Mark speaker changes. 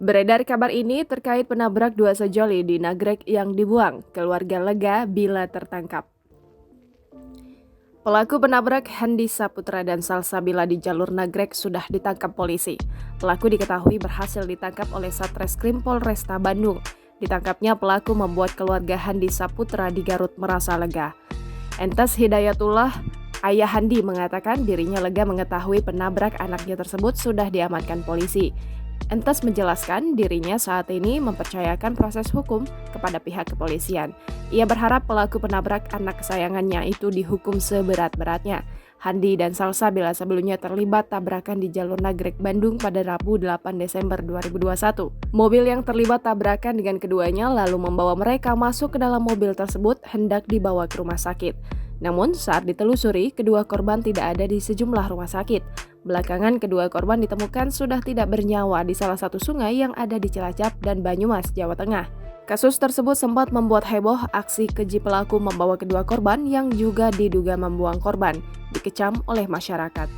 Speaker 1: Beredar kabar ini terkait penabrak dua sejoli di Nagrek yang dibuang. Keluarga lega bila tertangkap. Pelaku penabrak Handi Saputra dan Salsabila di jalur Nagrek sudah ditangkap polisi. Pelaku diketahui berhasil ditangkap oleh Satreskrim Polresta Bandung. Ditangkapnya pelaku membuat keluarga Handi Saputra di Garut merasa lega. Entes Hidayatullah, ayah Handi, mengatakan dirinya lega mengetahui penabrak anaknya tersebut sudah diamankan polisi. Entes menjelaskan dirinya saat ini mempercayakan proses hukum kepada pihak kepolisian. Ia berharap pelaku penabrak anak kesayangannya itu dihukum seberat-beratnya. Handi dan Salsabila sebelumnya terlibat tabrakan di jalur Nagrek Bandung pada Rabu 8 Desember 2021. Mobil yang terlibat tabrakan dengan keduanya lalu membawa mereka masuk ke dalam mobil tersebut hendak dibawa ke rumah sakit. Namun saat ditelusuri, kedua korban tidak ada di sejumlah rumah sakit. Belakangan kedua korban ditemukan sudah tidak bernyawa di salah satu sungai yang ada di Cilacap dan Banyumas, Jawa Tengah. Kasus tersebut sempat membuat heboh aksi keji pelaku membawa kedua korban yang juga diduga membuang korban, dikecam oleh masyarakat.